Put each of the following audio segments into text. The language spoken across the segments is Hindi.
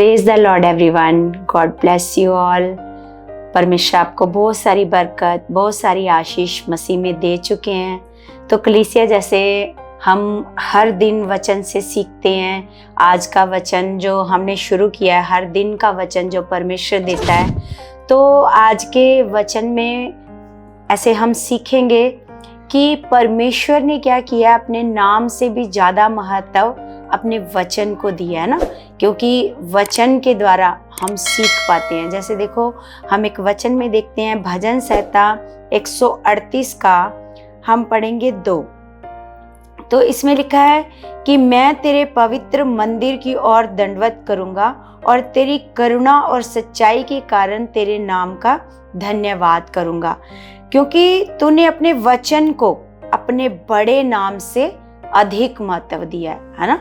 Praise the Lord everyone, God bless you all. परमेश्वर आपको बहुत सारी बरकत, बहुत सारी आशीष मसीह में दे चुके हैं। तो कलीसिया जैसे हम हर दिन वचन से सीखते हैं, आज का वचन जो हमने शुरू किया है, हर दिन का वचन जो परमेश्वर देता है, तो आज के वचन में ऐसे हम सीखेंगे कि परमेश्वर ने क्या किया, अपने नाम से भी ज़्यादा महत्व अपने वचन को दिया है ना, क्योंकि वचन के द्वारा हम सीख पाते हैं। जैसे देखो, हम एक वचन में देखते हैं, भजन संहिता 138 का हम पढ़ेंगे 2। तो इसमें लिखा है कि मैं तेरे पवित्र मंदिर की ओर दंडवत करूंगा और तेरी करुणा और सच्चाई के कारण तेरे नाम का धन्यवाद करूंगा, क्योंकि तूने अपने वचन को अपने बड़े नाम से अधिक महत्व दिया है ना।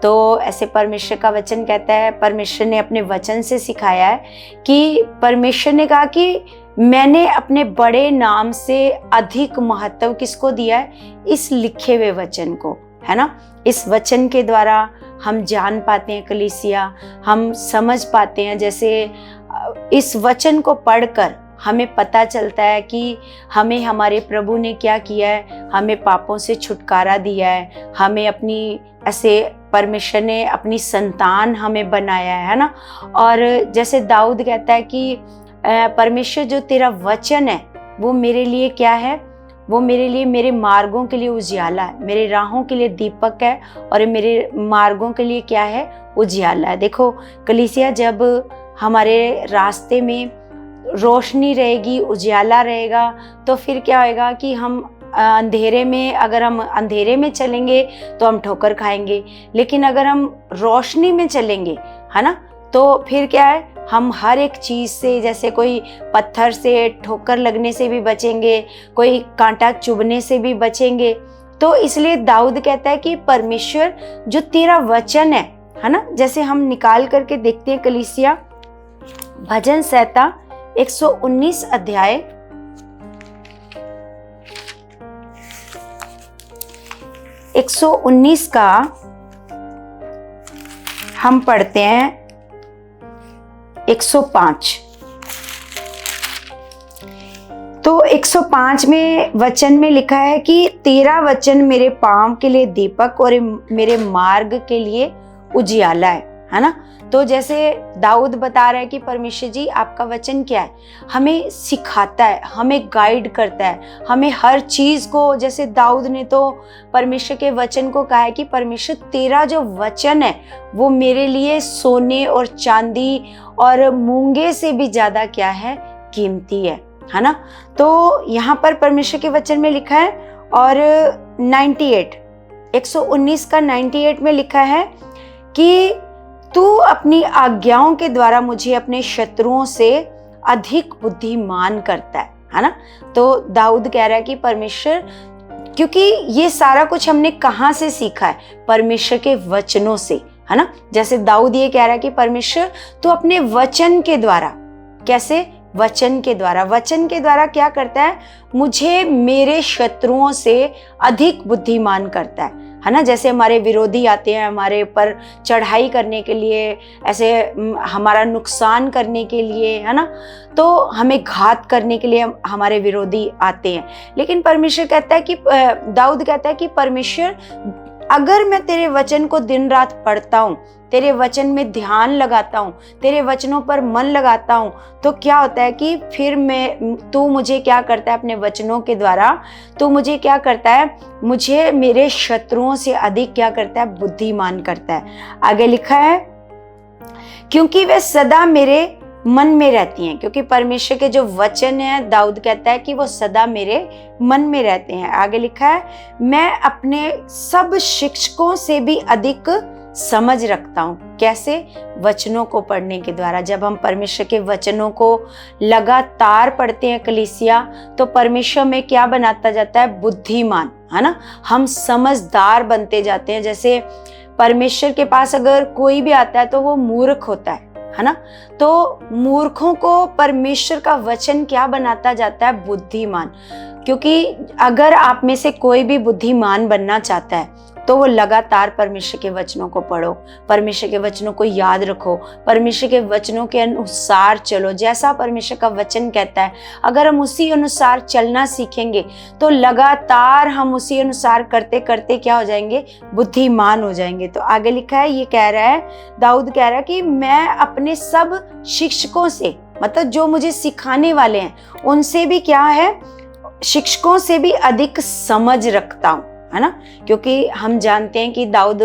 तो ऐसे परमेश्वर का वचन कहता है, परमेश्वर ने अपने वचन से सिखाया है कि परमेश्वर ने कहा कि मैंने अपने बड़े नाम से अधिक महत्व किसको दिया है, इस लिखे हुए वचन को, है ना। इस वचन के द्वारा हम जान पाते हैं कलीसिया, हम समझ पाते हैं। जैसे इस वचन को पढ़कर हमें पता चलता है कि हमें हमारे प्रभु ने क्या किया है, हमें पापों से छुटकारा दिया है, हमें अपनी ऐसे परमेश्वर ने अपनी संतान हमें बनाया है ना। और जैसे दाऊद कहता है कि परमेश्वर जो तेरा वचन है वो मेरे लिए क्या है, वो मेरे लिए, मेरे मार्गों के लिए उजियाला है, मेरे राहों के लिए दीपक है और मेरे मार्गों के लिए क्या है, उजियाला है। देखो कलीसिया, जब हमारे रास्ते में रोशनी रहेगी, उजियाला रहेगा, तो फिर क्या होएगा कि हम अंधेरे में, अगर हम अंधेरे में चलेंगे तो हम ठोकर खाएंगे, लेकिन अगर हम रोशनी में चलेंगे, है ना, तो फिर क्या है, हम हर एक चीज़ से, जैसे कोई पत्थर से ठोकर लगने से भी बचेंगे, कोई कांटा चुभने से भी बचेंगे। तो इसलिए दाऊद कहता है कि परमेश्वर जो तेरा वचन है ना, जैसे हम निकाल करके देखते हैं कलीसिया, भजन संहिता 119 अध्याय 119 का हम पढ़ते हैं 105। तो 105 में वचन में लिखा है कि तेरा वचन मेरे पांव के लिए दीपक और मेरे मार्ग के लिए उजियाला है ना। तो जैसे दाऊद बता रहा है कि परमेश्वर जी आपका वचन क्या है, हमें सिखाता है, हमें गाइड करता है, हमें हर चीज़ को, जैसे दाऊद ने तो परमेश्वर के वचन को कहा है कि परमेश्वर तेरा जो वचन है वो मेरे लिए सोने और चांदी और मूंगे से भी ज़्यादा क्या है, कीमती है ना। तो यहाँ पर परमेश्वर के वचन में लिखा है, और 119 का 98 में लिखा है कि तू अपनी आज्ञाओं के द्वारा मुझे अपने शत्रुओं से अधिक बुद्धिमान करता है ना। तो दाऊद कह रहा है कि परमेश्वर, क्योंकि ये सारा कुछ हमने कहाँ से सीखा है, परमेश्वर के वचनों से, है ना। जैसे दाऊद ये कह रहा है कि परमेश्वर तू अपने वचन के द्वारा, कैसे, वचन के द्वारा क्या करता है, मुझे मेरे शत्रुओं से अधिक बुद्धिमान करता है ना। जैसे हमारे विरोधी आते हैं हमारे ऊपर चढ़ाई करने के लिए, ऐसे हमारा नुकसान करने के लिए, है ना, तो हमें घात करने के लिए हमारे विरोधी आते हैं। लेकिन परमेश्वर कहता है कि, दाऊद कहता है कि परमेश्वर, अगर मैं तेरे वचन को दिन रात पढ़ता हूँ, तेरे वचन में ध्यान लगाता हूँ, तेरे वचनों पर मन लगाता हूँ, तो क्या होता है कि फिर तू मुझे क्या करता है, अपने वचनों के द्वारा तू मुझे क्या करता है, मुझे मेरे शत्रुओं से अधिक क्या करता है, बुद्धिमान करता है। आगे लिखा है, क्योंकि वे सदा मेरे मन में रहती हैं, क्योंकि परमेश्वर के जो वचन है, दाऊद कहता है कि वो सदा मेरे मन में रहते हैं। आगे लिखा है, मैं अपने सब शिक्षकों से भी अधिक समझ रखता हूँ। कैसे, वचनों को पढ़ने के द्वारा। जब हम परमेश्वर के वचनों को लगातार पढ़ते हैं कलीसिया, तो परमेश्वर में क्या बनाता जाता है, बुद्धिमान, है ना, हम समझदार बनते जाते हैं। जैसे परमेश्वर के पास अगर कोई भी आता है तो वो मूर्ख होता है ना, तो मूर्खों को परमेश्वर का वचन क्या बनाता जाता है, बुद्धिमान। क्योंकि अगर आप में से कोई भी बुद्धिमान बनना चाहता है, तो वो लगातार परमेश्वर के वचनों को पढ़ो, परमेश्वर के वचनों को याद रखो, परमेश्वर के वचनों के अनुसार चलो। जैसा परमेश्वर का वचन कहता है, अगर हम उसी अनुसार चलना सीखेंगे तो लगातार हम उसी अनुसार करते करते क्या हो जाएंगे, बुद्धिमान हो जाएंगे। तो आगे लिखा है, ये कह रहा है, दाऊद कह रहा है कि मैं अपने सब शिक्षकों से, मतलब जो मुझे सिखाने वाले हैं, उनसे भी क्या है, शिक्षकों से भी अधिक समझ रखता हूं, है ना। क्योंकि हम जानते हैं कि दाऊद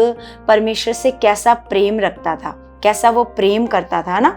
परमेश्वर से कैसा प्रेम रखता था, कैसा वो प्रेम करता था, है ना।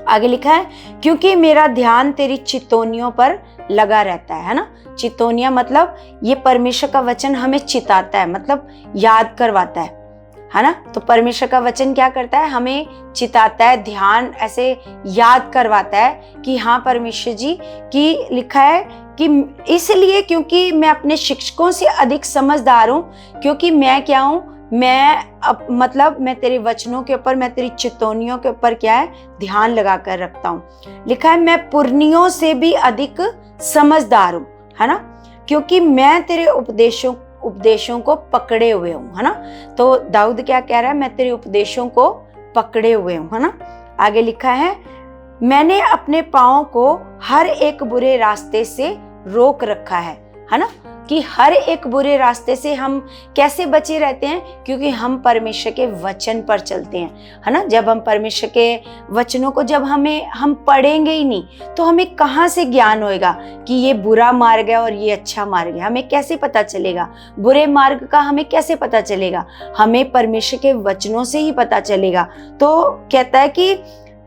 आगे लिखा है, क्योंकि मेरा ध्यान तेरी चितौनियों पर लगा रहता है ना। चितौनियां मतलब ये परमेश्वर का वचन हमें चिताता है, मतलब याद करवाता है ना। तो परमेश्वर का वचन क्या करता है, हमें चिताता है, ध्यान ऐसे याद करवाता है कि हाँ परमेश्वर जी की लिखा है कि इसलिए क्योंकि मैं अपने शिक्षकों से अधिक समझदार हूँ, क्योंकि मैं क्या हूँ, मतलब मैं तेरे वचनों के ऊपर, मैं तेरी चितौनियों के ऊपर क्या है, ध्यान लगा कर रखता हूँ। लिखा है, मैं पुरनियों से भी अधिक समझदार हूँ, है ना, क्योंकि मैं तेरे उपदेशों को पकड़े हुए हूँ, है ना। तो दाऊद क्या कह रहा है, मैं तेरे उपदेशों को पकड़े हुए हूँ, है ना। आगे लिखा है, मैंने अपने पाँव को हर एक बुरे रास्ते से रोक रखा है ना। कि हर एक बुरे रास्ते से हम कैसे बचे रहते हैं, क्योंकि हम परमेश्वर के वचन पर चलते हैं, है ना। जब हम परमेश्वर के वचनों को जब हम पढ़ेंगे ही नहीं, तो हमें कहाँ से ज्ञान होएगा कि ये बुरा मार्ग है और ये अच्छा मार्ग है। हमें कैसे पता चलेगा, बुरे मार्ग का हमें कैसे पता चलेगा, हमें परमेश्वर के वचनों से ही पता चलेगा। तो कहता है कि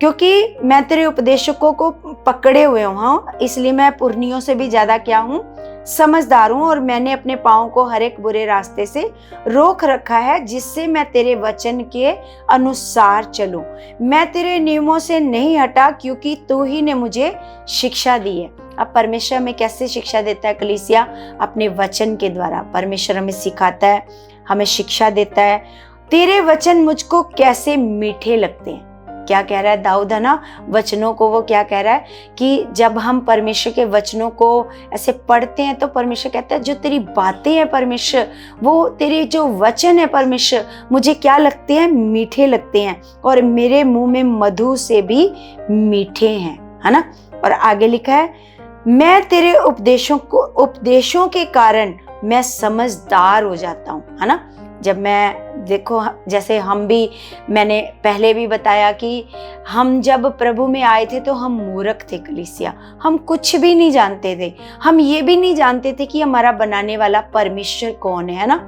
क्योंकि मैं तेरे उपदेशकों को पकड़े हुए हूँ, इसलिए मैं पुरनियों से भी ज्यादा क्या हूँ, समझदार हूँ, और मैंने अपने पाँव को हर एक बुरे रास्ते से रोक रखा है, जिससे मैं तेरे वचन के अनुसार चलूं। मैं तेरे नियमों से नहीं हटा, क्योंकि तू ही ने मुझे शिक्षा दी है। अब परमेश्वर हमें कैसे शिक्षा देता है कलीसिया, अपने वचन के द्वारा परमेश्वर हमें सिखाता है, हमें शिक्षा देता है। तेरे वचन मुझको कैसे मीठे लगते हैं, क्या कह रहा है दाऊद, है ना, वचनों को वो क्या कह रहा है कि जब हम परमेश्वर के वचनों को ऐसे पढ़ते हैं तो परमेश्वर कहता है जो तेरी बातें हैं परमेश्वर, वो तेरे जो वचन है परमेश्वर, मुझे क्या लगते हैं, मीठे लगते हैं, और मेरे मुंह में मधु से भी मीठे हैं, है ना। और आगे लिखा है, मैं तेरे उपदेशों के कारण मैं समझदार हो जाता हूँ, है ना। जब मैं देखो, जैसे मैंने पहले भी बताया कि हम जब प्रभु में आए थे तो हम मूर्ख थे कलीसिया, हम कुछ भी नहीं जानते थे, हम ये भी नहीं जानते थे कि हमारा बनाने वाला परमेश्वर कौन है ना।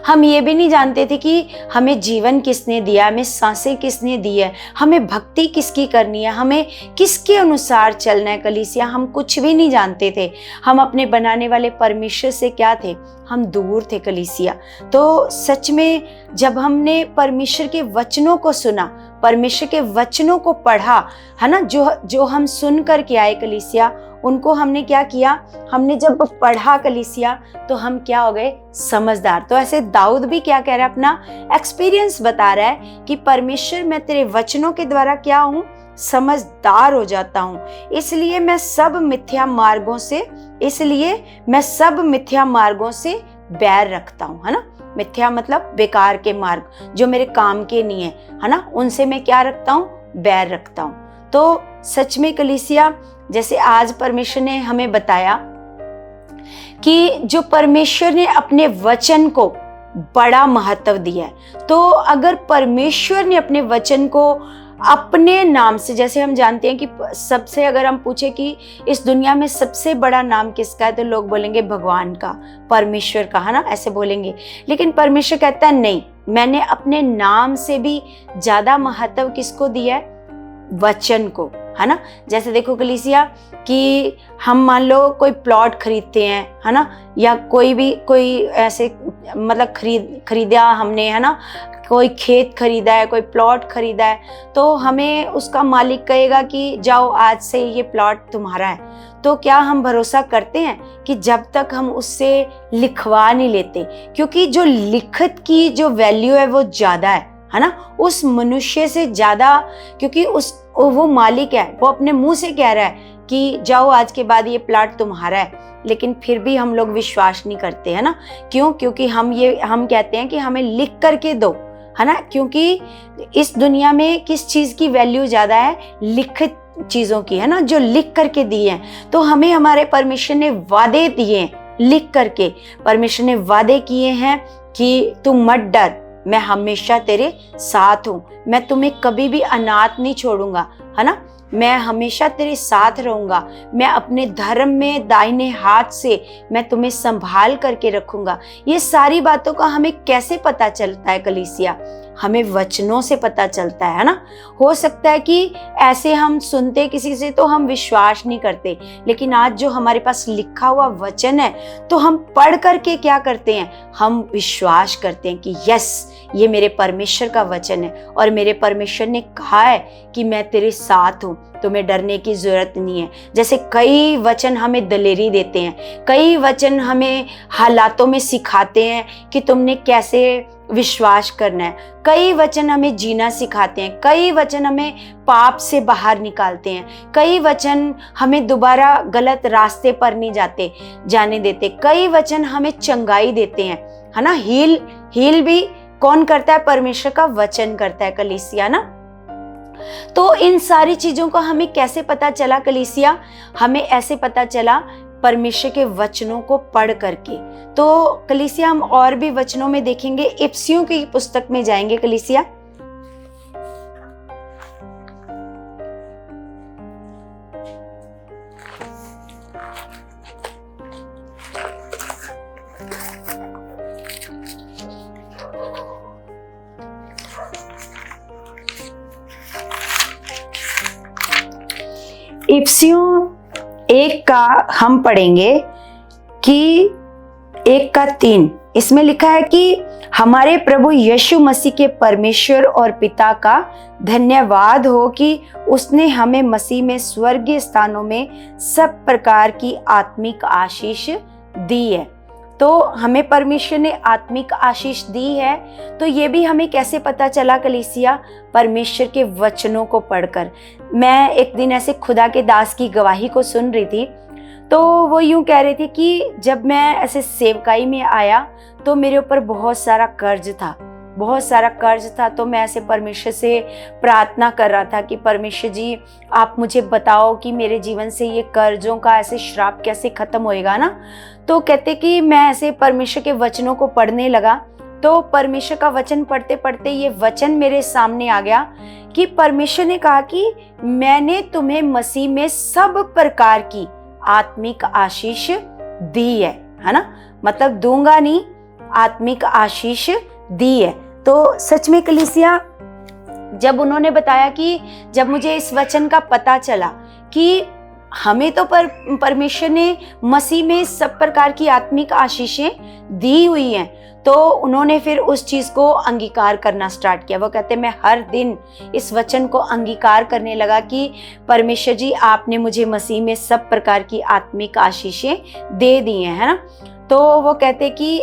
हम ये भी नहीं जानते थे कि हमें जीवन किसने दिया, हमें सांसें किसने दी है, हमें भक्ति किसकी करनी है, हमें किसके अनुसार चलना है कलीसिया, हम कुछ भी नहीं जानते थे। हम अपने बनाने वाले परमेश्वर से क्या थे, हम दूर थे कलीसिया। तो सच में जब हमने परमेश्वर के वचनों को सुना, परमेश्वर के वचनों को पढ़ा, है ना, जो हम सुन कर के आए कलीसिया, उनको हमने क्या किया, हमने जब पढ़ा कलीसिया तो हम क्या हो गए, समझदार। तो ऐसे दाऊद भी क्या कह रहा है, अपना एक्सपीरियंस बता रहा है कि परमेश्वर मैं तेरे वचनों के द्वारा क्या हूँ, समझदार हो जाता हूँ, इसलिए मैं सब मिथ्या मार्गों से बैर रखता हूँ, है ना। मिथ्या मतलब बेकार के मार्ग, जो मेरे काम के नहीं है ना, उनसे मैं क्या रखता हूँ, बैर रखता हूँ। तो सच में कलीसिया, जैसे आज परमेश्वर ने हमें बताया कि जो परमेश्वर ने अपने वचन को बड़ा महत्व दिया है, तो अगर परमेश्वर ने अपने वचन को अपने नाम से, जैसे हम जानते हैं कि सबसे, अगर हम पूछे कि इस दुनिया में सबसे बड़ा नाम किसका है, तो लोग बोलेंगे भगवान का, परमेश्वर का, है ना, ऐसे बोलेंगे। लेकिन परमेश्वर कहता है नहीं, मैंने अपने नाम से भी ज्यादा महत्व किसको दिया है, वचन को, है ना। जैसे देखो कलीसिया कि हम मान लो कोई प्लॉट खरीदते हैं, है ना, या कोई ऐसे मतलब खरीदा हमने, है ना, कोई खेत खरीदा है, कोई प्लॉट खरीदा है, तो हमें उसका मालिक कहेगा कि जाओ आज से ये प्लॉट तुम्हारा है। तो क्या हम भरोसा करते हैं कि जब तक हम उससे लिखवा नहीं लेते, क्योंकि जो लिखत की जो वैल्यू है वो ज्यादा है ना, उस मनुष्य से ज्यादा, क्योंकि वो मालिक है, वो अपने मुंह से कह रहा है कि जाओ आज के बाद ये प्लॉट तुम्हारा है। लेकिन फिर भी हम लोग विश्वास नहीं करते, है ना। क्यों? क्योंकि हम कहते हैं कि हमें लिख करके दो, है ना। क्योंकि इस दुनिया में किस चीज़ की वैल्यू ज़्यादा है? लिखित चीज़ों की, है ना, जो लिख करके दिए हैं। तो हमें हमारे परमेश्वर ने वादे दिए हैं लिख करके। परमेश्वर ने वादे किए हैं कि तू मत डर, मैं हमेशा तेरे साथ हूँ, मैं तुम्हें कभी भी अनाथ नहीं छोड़ूंगा, है ना। मैं हमेशा तेरे साथ रहूंगा, मैं अपने धर्म में दाहिने हाथ से मैं तुम्हें संभाल करके रखूंगा। ये सारी बातों का हमें कैसे पता चलता है कलीसिया? हमें वचनों से पता चलता है ना। हो सकता है कि ऐसे हम सुनते किसी से तो हम विश्वास नहीं करते, लेकिन आज जो हमारे पास लिखा हुआ वचन है तो हम पढ़ करके क्या करते हैं? हम विश्वास करते हैं कि यस, ये मेरे परमेश्वर का वचन है और मेरे परमेश्वर ने कहा है कि मैं तेरे साथ हूँ, तुम्हें डरने की जरूरत नहीं है। जैसे कई वचन हमें दलेरी देते हैं, कई वचन हमें हालातों में सिखाते हैं कि तुमने कैसे विश्वास करना है, कई वचन हमें जीना सिखाते हैं, कई वचन हमें पाप से बाहर निकालते हैं, कई वचन हमें दोबारा गलत रास्ते पर नहीं जाने देते, कई वचन हमें चंगाई देते हैं, है ना। हील भी कौन करता है? परमेश्वर का वचन करता है कलीसिया ना। तो इन सारी चीजों का हमें कैसे पता चला कलीसिया? हमें ऐसे पता चला परमेश्वर के वचनों को पढ़ करके। तो कलीसिया हम और भी वचनों में देखेंगे, इफिसियों की पुस्तक में जाएंगे कलीसिया। इफिसियों 1 का हम पढ़ेंगे कि 1 का 3 इसमें लिखा है कि हमारे प्रभु यीशु मसीह के परमेश्वर और पिता का धन्यवाद हो कि उसने हमें मसीह में स्वर्गीय स्थानों में सब प्रकार की आत्मिक आशीष दी है। तो हमें परमेश्वर ने आत्मिक आशीष दी है। तो ये भी हमें कैसे पता चला कलीसिया? परमेश्वर के वचनों को पढ़कर। मैं एक दिन ऐसे खुदा के दास की गवाही को सुन रही थी, तो वो यूं कह रहे थे कि जब मैं ऐसे सेवकाई में आया तो मेरे ऊपर बहुत सारा कर्ज था। तो मैं ऐसे परमेश्वर से प्रार्थना कर रहा था कि परमेश्वर जी, आप मुझे बताओ कि मेरे जीवन से ये कर्जों का ऐसे श्राप कैसे खत्म होएगा ना। तो कहते कि मैं ऐसे परमेश्वर के वचनों को पढ़ने लगा, तो परमेश्वर का वचन पढ़ते पढ़ते ये वचन मेरे सामने आ गया कि परमेश्वर ने कहा कि मैंने तुम्हें मसीह में सब प्रकार की आत्मिक आशीष दी है ना। मतलब दूंगा नहीं, आत्मिक आशीष दी है। तो सच में कलीसिया, जब उन्होंने बताया कि जब मुझे इस वचन का पता चला कि हमें तो परमेश्वर ने मसीह में सब प्रकार की आत्मिक आशीषें दी हुई हैं, तो उन्होंने फिर उस चीज को अंगीकार करना स्टार्ट किया। वो कहते मैं हर दिन इस वचन को अंगीकार करने लगा कि परमेश्वर जी, आपने मुझे मसीह में सब प्रकार की आत्मिक आशीषें दे दी हैं, है ना। तो वो कहते कि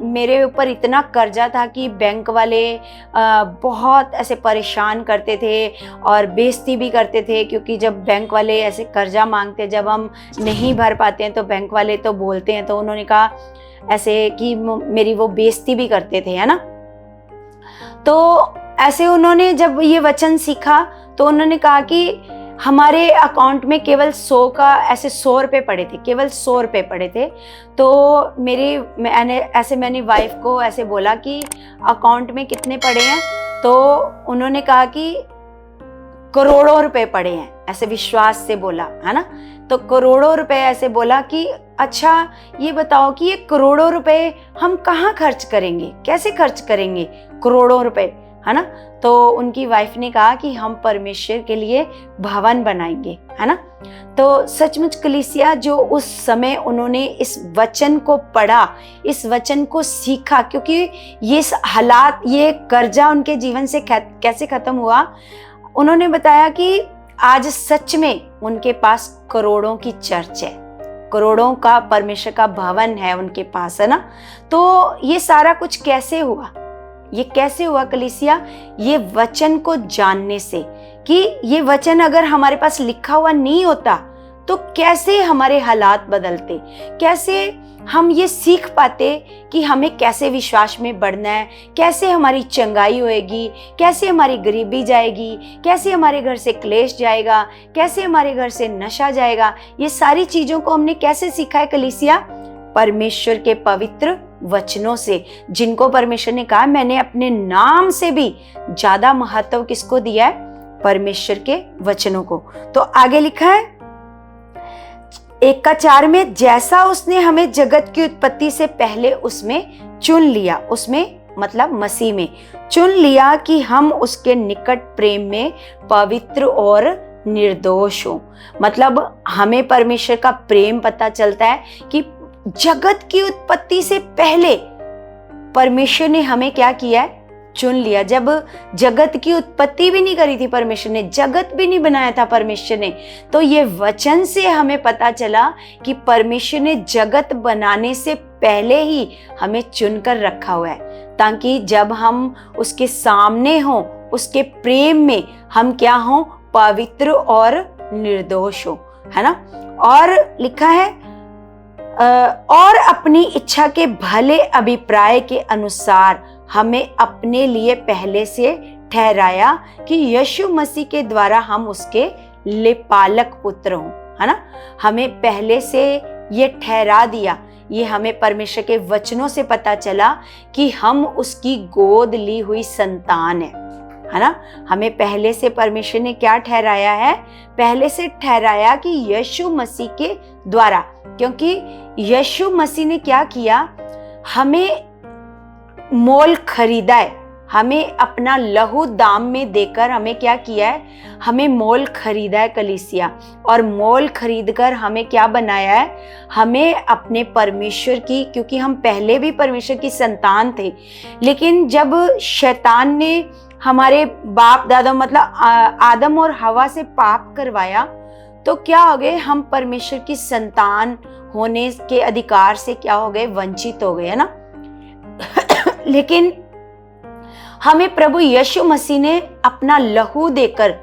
मेरे ऊपर इतना कर्जा था कि बैंक वाले बहुत ऐसे परेशान करते थे और बेइज्जती भी करते थे, क्योंकि जब बैंक वाले ऐसे कर्जा मांगते, जब हम नहीं भर पाते हैं तो बैंक वाले तो बोलते हैं। तो उन्होंने कहा ऐसे कि मेरी वो बेइज्जती भी करते थे, है ना। तो ऐसे उन्होंने जब ये वचन सीखा तो उन्होंने कहा कि हमारे अकाउंट में केवल 100 रुपए पड़े थे, केवल 100 रुपए पड़े थे। तो मैंने वाइफ को ऐसे बोला कि अकाउंट में कितने पड़े हैं? तो उन्होंने कहा कि करोड़ों रुपए पड़े हैं, ऐसे विश्वास से बोला, है ना। तो करोड़ों रुपए ऐसे बोला कि अच्छा ये बताओ कि ये करोड़ों रुपए हम कहाँ खर्च करेंगे, कैसे खर्च करेंगे करोड़ों रुपए, है ना। तो उनकी वाइफ ने कहा कि हम परमेश्वर के लिए भवन बनाएंगे, है ना। तो सचमुच कलीसिया, जो उस समय उन्होंने इस वचन को पढ़ा, इस वचन को सीखा, क्योंकि ये कर्जा उनके जीवन से कैसे खत्म हुआ, उन्होंने बताया कि आज सच में उनके पास करोड़ों की चर्च है, करोड़ों का परमेश्वर का भवन है उनके पास, है ना। तो ये सारा कुछ कैसे हुआ? ये कैसे हुआ कलीसिया? ये वचन को जानने से, कि ये वचन अगर हमारे पास लिखा हुआ नहीं होता तो कैसे हमारे हालात बदलते, कैसे हम ये सीख पाते कि हमें कैसे विश्वास में बढ़ना है, कैसे हमारी चंगाई होएगी, कैसे हमारी गरीबी जाएगी, कैसे हमारे घर से क्लेश जाएगा, कैसे हमारे घर से नशा जाएगा। ये सारी चीज़ों को हमने कैसे सीखा है कलीसिया? परमेश्वर के पवित्र वचनों से, जिनको परमेश्वर ने कहा मैंने अपने नाम से भी ज्यादा महत्व किसको दिया है? परमेश्वर के वचनों को। तो आगे लिखा है 1:4 में, जैसा उसने हमें जगत की उत्पत्ति से पहले उसमें चुन लिया, उसमें मतलब मसीह में चुन लिया कि हम उसके निकट प्रेम में पवित्र और निर्दोष हो। मतलब हमें परमेश्वर का प्रेम पता चलता है कि जगत की उत्पत्ति से पहले परमेश्वर ने हमें क्या किया है? चुन लिया। जब जगत की उत्पत्ति भी नहीं करी थी परमेश्वर ने, जगत भी नहीं बनाया था परमेश्वर ने, तो ये वचन से हमें पता चला कि परमेश्वर ने जगत बनाने से पहले ही हमें चुनकर रखा हुआ है, ताकि जब हम उसके सामने हों, उसके प्रेम में हम क्या हों? पवित्र और निर्दोष हो, है ना। और लिखा है और अपनी इच्छा के भले अभिप्राय के अनुसार हमें अपने लिए पहले से ठहराया कि यीशु मसीह के द्वारा हम उसके लेपालक पुत्र हों, है ना। हमें पहले से ये ठहरा दिया, ये हमें परमेश्वर के वचनों से पता चला कि हम उसकी गोद ली हुई संतान है ना। हमें पहले से परमेश्वर ने क्या ठहराया है? पहले से ठहराया कि यीशु मसीह के द्वारा, क्योंकि यीशु मसीह ने क्या किया? हमें मोल खरीदा है, हमें अपना लहू दाम में देकर हमें क्या किया है? हमें मोल खरीदा है कलीसिया। और मोल खरीदकर हमें क्या बनाया है? हमें अपने परमेश्वर की, क्योंकि हम पहले भी परमेश्वर की संतान थे, लेकिन जब शैतान ने हमारे बाप दादा मतलब आदम और हवा से पाप करवाया, तो क्या हो गए? हम परमेश्वर की संतान होने के अधिकार से क्या हो गए? वंचित हो गए, है ना। लेकिन हमें प्रभु यीशु मसीह ने अपना लहू देकर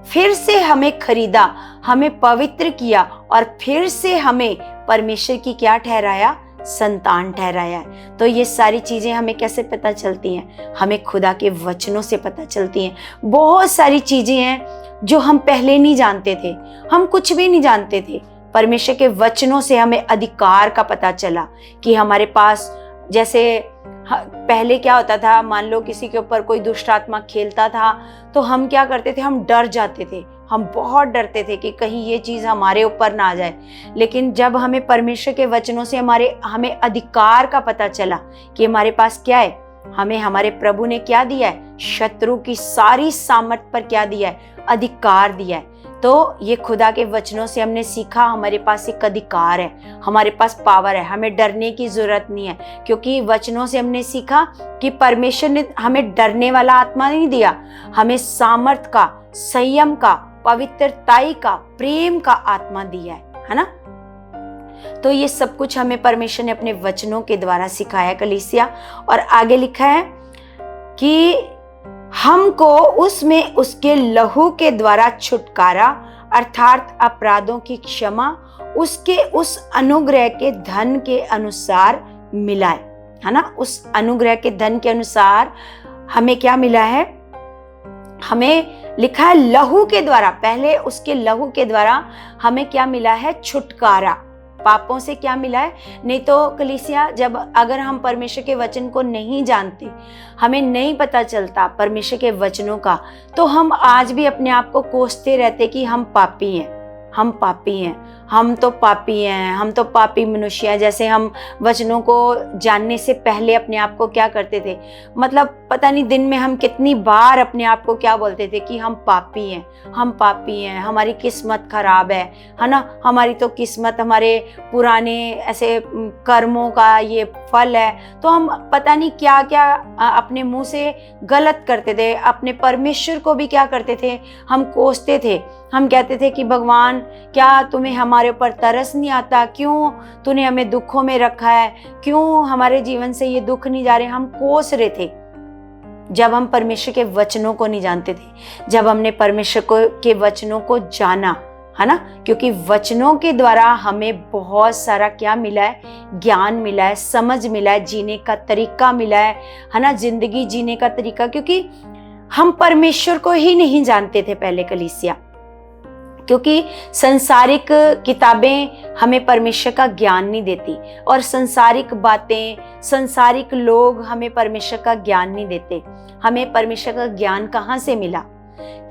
फिर से हमें खरीदा, हमें पवित्र किया और फिर से हमें परमेश्वर की क्या ठहराया? संतान ठहराया है। तो ये सारी चीजें हमें कैसे पता चलती हैं? हमें खुदा के वचनों से पता चलती हैं। बहुत सारी चीजें हैं जो हम पहले नहीं जानते थे, हम कुछ भी नहीं जानते थे। परमेश्वर के वचनों से हमें अधिकार का पता चला कि हमारे पास, जैसे पहले क्या होता था, मान लो किसी के ऊपर कोई दुष्ट आत्मा खेलता था तो हम क्या करते थे? हम डर जाते थे, हम बहुत डरते थे कि कहीं ये चीज़ हमारे ऊपर ना आ जाए। लेकिन जब हमें परमेश्वर के वचनों से हमें अधिकार का पता चला कि हमारे पास क्या है, हमें हमारे प्रभु ने क्या दिया है? शत्रु की सारी सामर्थ पर क्या दिया है? अधिकार दिया है। तो ये खुदा के वचनों से हमने सीखा, हमारे पास एक अधिकार है, हमारे पास पावर है, हमें डरने की जरूरत नहीं है, क्योंकि वचनों से हमने सीखा कि परमेश्वर ने हमें डरने वाला आत्मा नहीं दिया, हमें सामर्थ का, संयम का, पवित्रताई का, प्रेम का आत्मा दिया है ना। तो ये सब कुछ हमें परमेश्वर ने अपने वचनों के द्वारा सिखाया कलीसिया। और आगे लिखा है कि हमको उसमें उसके लहू के द्वारा छुटकारा अर्थात अपराधों की क्षमा उसके उस अनुग्रह के धन के अनुसार मिला है ना। उस अनुग्रह के धन के अनुसार हमें क्या मिला है? हमें लिखा है लहू के द्वारा, पहले उसके लहू के द्वारा हमें क्या मिला है? छुटकारा। पापों से क्या मिला है? नहीं तो कलीसिया, जब अगर हम परमेश्वर के वचन को नहीं जानते, हमें नहीं पता चलता परमेश्वर के वचनों का, तो हम आज भी अपने आप को कोसते रहते कि हम पापी हैं, हम पापी हैं, हम तो पापी हैं, हम तो पापी मनुष्य हैं। जैसे हम वचनों को जानने से पहले अपने आप को क्या करते थे? मतलब पता नहीं दिन में हम कितनी बार अपने आप को क्या बोलते थे कि हम पापी हैं, हम पापी हैं, हमारी किस्मत खराब है ना, हमारी तो किस्मत हमारे पुराने ऐसे कर्मों का ये फल है। तो हम पता नहीं क्या क्या अपने मुंह से गलत करते थे, अपने परमेश्वर को भी क्या करते थे? हम कोसते थे। हम कहते थे कि भगवान, क्या तुम्हें हमारे ऊपर तरस नहीं आता? क्यों तूने हमें दुखों में रखा है? क्यों हमारे जीवन से ये दुख नहीं जा रहे? हम कोस रहे थे जब हम परमेश्वर के वचनों को नहीं जानते थे। जब हमने परमेश्वर के वचनों को जाना, है ना, क्योंकि वचनों के द्वारा हमें बहुत सारा क्या मिला है, ज्ञान मिला है, समझ मिला है, जीने का तरीका मिला है ना, जिंदगी जीने का तरीका। क्योंकि हम परमेश्वर को ही नहीं जानते थे पहले कलीसिया, क्योंकि संसारिक किताबें हमें परमेश्वर का ज्ञान नहीं देती, और संसारिक बातें, संसारिक लोग हमें परमेश्वर का ज्ञान नहीं देते। हमें परमेश्वर का ज्ञान कहाँ से मिला?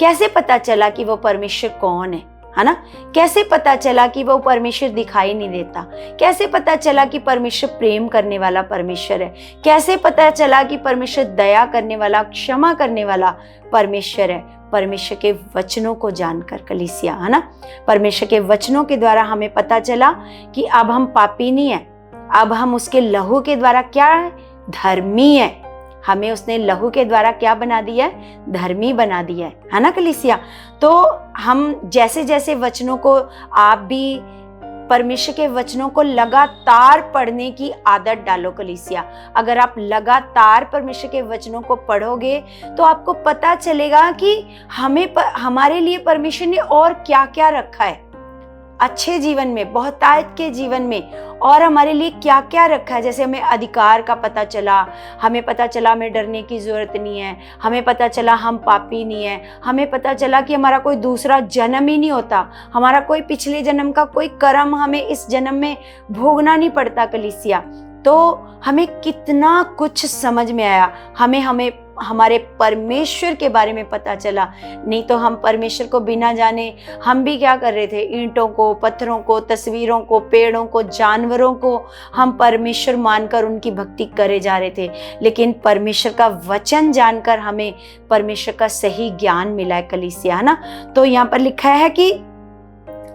कैसे पता चला कि वो परमेश्वर कौन है ना? कैसे पता चला कि वो परमेश्वर दिखाई नहीं देता? कैसे पता चला कि परमेश्वर प्रेम करने वाला परमेश्वर है? कैसे पता चला कि परमेश्वर दया करने वाला, क्षमा करने वाला परमेश्वर है? परमेश्वर के वचनों को जानकर कलीसिया, है ना, परमेश्वर के वचनों के द्वारा हमें पता चला कि अब हम पापी नहीं है, अब हम उसके लहू के द्वारा क्या है, धर्मी है। हमें उसने लहू के द्वारा क्या बना दिया है, धर्मी बना दिया है ना कलीसिया। तो हम जैसे जैसे वचनों को, आप भी परमेश्वर के वचनों को लगातार पढ़ने की आदत डालो कलीसिया। अगर आप लगातार परमेश्वर के वचनों को पढ़ोगे तो आपको पता चलेगा कि हमारे लिए परमेश्वर ने और क्या क्या रखा है अच्छे जीवन में, बहुतायत के जीवन में, और हमारे लिए क्या क्या रखा है। जैसे हमें अधिकार का पता चला, हमें पता चला हमें डरने की जरूरत नहीं है, हमें पता चला हम पापी नहीं है, हमें पता चला कि हमारा कोई दूसरा जन्म ही नहीं होता, हमारा कोई पिछले जन्म का कोई कर्म हमें इस जन्म में भोगना नहीं पड़ता कलीसिया। तो हमें कितना कुछ समझ में आया, हमें हमारे परमेश्वर के बारे में पता चला। नहीं तो हम परमेश्वर को बिना जाने हम भी क्या कर रहे थे, ईंटों को, पत्थरों को, तस्वीरों को, पेड़ों को, जानवरों को हम परमेश्वर मानकर उनकी भक्ति करे जा रहे थे। लेकिन परमेश्वर का वचन जानकर हमें परमेश्वर का सही ज्ञान मिला है कलीसिया, है ना। तो यहाँ पर लिखा है कि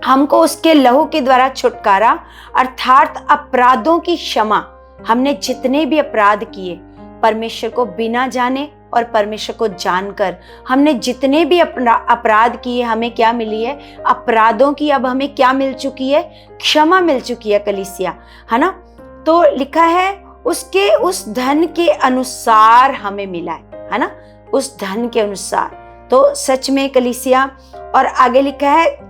हमको उसके लहू के द्वारा छुटकारा, अर्थात अपराधों की क्षमा। हमने जितने भी अपराध किए परमेश्वर को बिना जाने और परमेश्वर को जानकर, हमने जितने भी अपराध किए, हमें क्या मिली है, अपराधों की अब हमें क्या मिल चुकी है, क्षमा मिल चुकी है कलीसिया, है ना। तो लिखा है उसके उस धन के अनुसार हमें मिला है ना, उस धन के अनुसार। तो सच में कलीसिया, और आगे लिखा है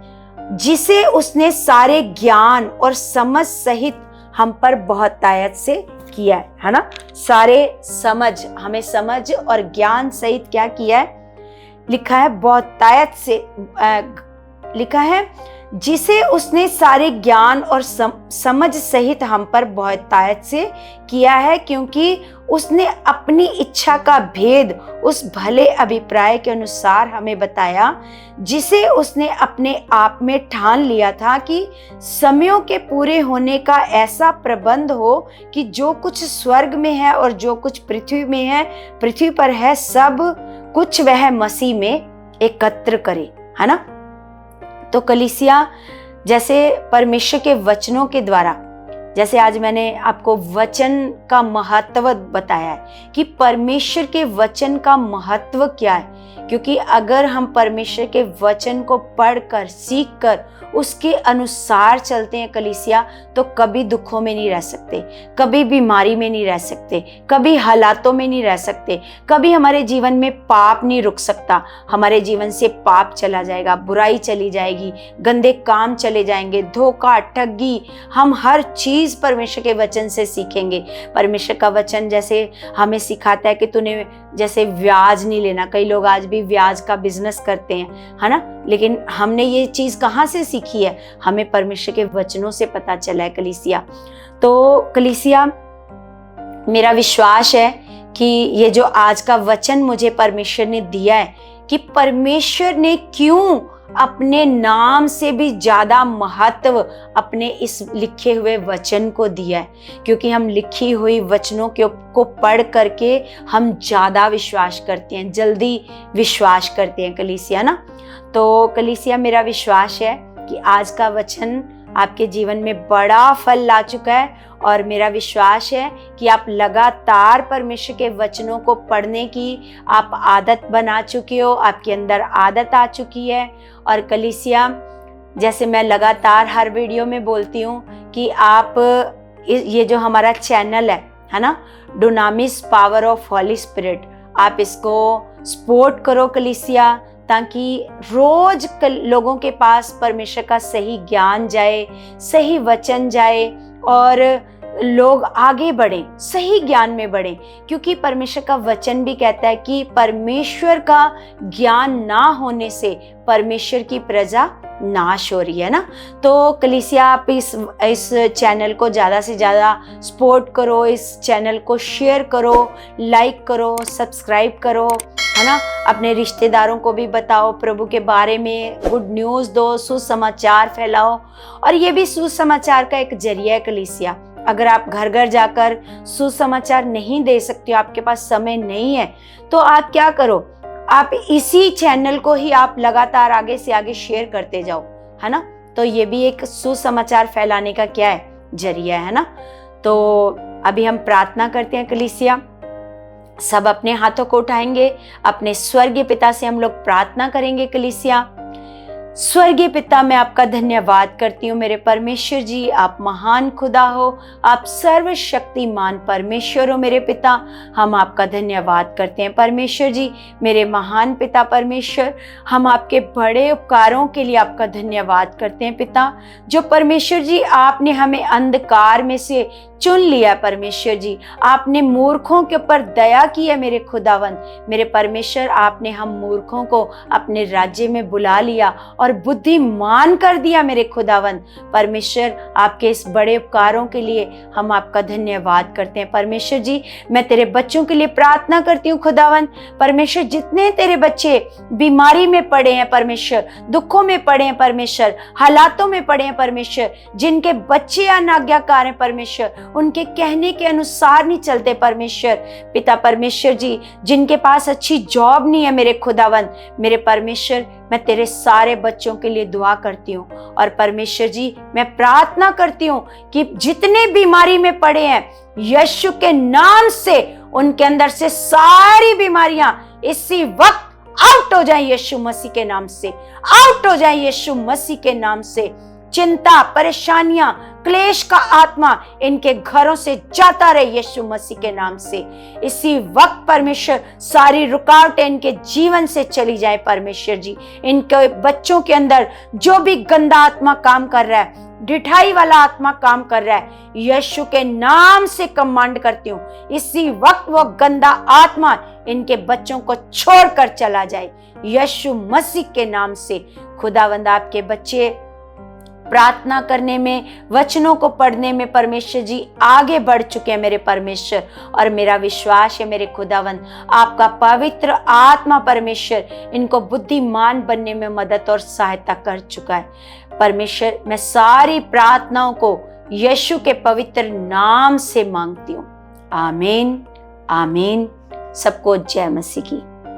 जिसे उसने सारे ज्ञान और समझ सहित हम पर बहुतायत से किया है ना। सारे समझ, हमें समझ और ज्ञान सहित क्या किया है, लिखा है बहुतायत से, लिखा है जिसे उसने सारे ज्ञान और समझ सहित हम पर बहुतायत से किया है, क्योंकि उसने अपनी इच्छा का भेद उस भले अभिप्राय के अनुसार हमें बताया, जिसे उसने अपने आप में ठान लिया था कि समयों के पूरे होने का ऐसा प्रबंध हो कि जो कुछ स्वर्ग में है और जो कुछ पृथ्वी में है, पृथ्वी पर है, सब कुछ वह मसीह में एकत्र करे, है ना। तो कलीसिया, जैसे परमेश्वर के वचनों के द्वारा, जैसे आज मैंने आपको वचन का महत्व बताया है कि परमेश्वर के वचन का महत्व क्या है, क्योंकि अगर हम परमेश्वर के वचन को पढ़कर, सीखकर उसके अनुसार चलते हैं कलीसिया, तो कभी दुखों में नहीं रह सकते, कभी बीमारी में नहीं रह सकते, कभी हालातों में नहीं रह सकते, कभी हमारे जीवन में पाप नहीं रुक सकता। हमारे जीवन से पाप चला जाएगा, बुराई चली जाएगी, गंदे काम चले जाएंगे, धोखा, ठगी, हम हर चीज परमेश्वर के वचन से सीखेंगे। परमेश्वर का वचन जैसे हमें सिखाता है कि तूने जैसे ब्याज नहीं लेना, कई लोग आज भी ब्याज का बिजनेस करते हैं, है ना, लेकिन हमने ये चीज कहाँ से सीखी है, हमें परमेश्वर के वचनों से पता चला है कलीसिया। तो कलीसिया, मेरा विश्वास है कि ये जो आज का वचन मुझे परमेश्वर ने दिया है, कि परमेश्वर ने क्यों अपने नाम से भी ज्यादा महत्व अपने इस लिखे हुए वचन को दिया है, क्योंकि हम लिखी हुई वचनों को पढ़ करके हम ज्यादा विश्वास करते हैं, जल्दी विश्वास करते हैं कलीसिया ना। तो कलीसिया, मेरा विश्वास है कि आज का वचन आपके जीवन में बड़ा फल ला चुका है, और मेरा विश्वास है कि आप लगातार परमेश्वर के वचनों को पढ़ने की आप आदत बना चुके हो, आपके अंदर आदत आ चुकी है। और कलीसिया, जैसे मैं लगातार हर वीडियो में बोलती हूँ कि आप ये जो हमारा चैनल है ना, डुनामिस पावर ऑफ हॉली स्पिरिट, आप इसको सपोर्ट करो कलीसिया, ताकि रोज लोगों के पास परमेश्वर का सही ज्ञान जाए, सही वचन जाए और लोग आगे बढ़ें, सही ज्ञान में बढ़ें। क्योंकि परमेश्वर का वचन भी कहता है कि परमेश्वर का ज्ञान ना होने से परमेश्वर की प्रजा नाश हो रही है ना। तो कलीसिया आप इस चैनल को ज़्यादा से ज़्यादा सपोर्ट करो, इस चैनल को शेयर करो, लाइक करो, सब्सक्राइब करो, है ना। अपने रिश्तेदारों को भी बताओ, प्रभु के बारे में गुड न्यूज़ दो, सुसमाचार फैलाओ। और ये भी सुसमाचार का एक जरिया है कलीसिया। अगर आप घर घर जाकर सुसमाचार नहीं दे सकते हो, आपके पास समय नहीं है, तो आप क्या करो, आप इसी चैनल को ही आप लगातार आगे से आगे शेयर करते जाओ, है ना। तो ये भी एक सुसमाचार फैलाने का क्या है, जरिया है ना। तो अभी हम प्रार्थना करते हैं कलीसिया, सब अपने हाथों को उठाएंगे, अपने स्वर्गीय पिता से हम लोग प्रार्थना करेंगे कलीसिया। स्वर्गीय पिता, मैं आपका धन्यवाद करती हूँ मेरे परमेश्वर जी, आप महान खुदा हो, आप सर्वशक्तिमान परमेश्वर हो मेरे पिता। हम आपका धन्यवाद करते हैं परमेश्वर जी, मेरे महान पिता परमेश्वर। हम आपके बड़े उपकारों के लिए आपका धन्यवाद करते हैं पिता, जो परमेश्वर जी आपने हमें अंधकार में से चुन लिया परमेश्वर जी। आपने मूर्खों के ऊपर दया की है मेरे खुदावन, मेरे परमेश्वर। आपने हम मूर्खों को अपने राज्य में बुला लिया और बुद्धिमान कर दिया मेरे खुदावन परमेश्वर। आपके इस बड़े उपकारों के लिए हम आपका धन्यवाद करते हैं परमेश्वर जी। मैं तेरे बच्चों के लिए प्रार्थना करती हूँ खुदावन परमेश्वर, जितने तेरे बच्चे बीमारी में पड़े हैं परमेश्वर, दुखों में पड़े हैं परमेश्वर, हालातों में पड़े हैं परमेश्वर, जिनके बच्चे अनाज्ञाकार हैं परमेश्वर, उनके कहने के अनुसार नहीं चलते परमेश्वर पिता परमेश्वर जी, जिनके पास अच्छी जॉब नहीं है मेरे खुदावन मेरे परमेश्वर, मैं तेरे सारे बच्चों के लिए दुआ करती हूँ। और परमेश्वर जी, मैं प्रार्थना करती हूँ कि जितने बीमारी में पड़े हैं, यीशु के नाम से उनके अंदर से सारी बीमारियां इसी वक्त आउट हो जाए, यीशु मसीह के नाम से आउट हो जाए, यीशु मसीह के नाम से। चिंता, परेशानियां, क्लेश का आत्मा इनके घरों से जाता रहे यीशु मसीह के नाम से। इसी वक्त परमेश्वर सारी रुकावटें इनके जीवन से चली जाए परमेश्वर जी। इनके बच्चों के अंदर जो भी गंदा आत्मा काम कर रहा है, ढिठाई वाला आत्मा काम कर रहा है, यीशु के नाम से कमांड करती हूँ, इसी वक्त वो गंदा आत्मा इनके बच्चों को छोड़कर चला जाए यीशु मसीह के नाम से। खुदावंद, आपके बच्चे प्रार्थना करने में, वचनों को पढ़ने में परमेश्वर जी आगे बढ़ चुके हैं मेरे परमेश्वर। और मेरा विश्वास है मेरे खुदावन, आपका पवित्र आत्मा परमेश्वर इनको बुद्धिमान बनने में मदद और सहायता कर चुका है परमेश्वर। मैं सारी प्रार्थनाओं को यीशु के पवित्र नाम से मांगती हूँ, आमीन आमीन। सबको जय मसीह की।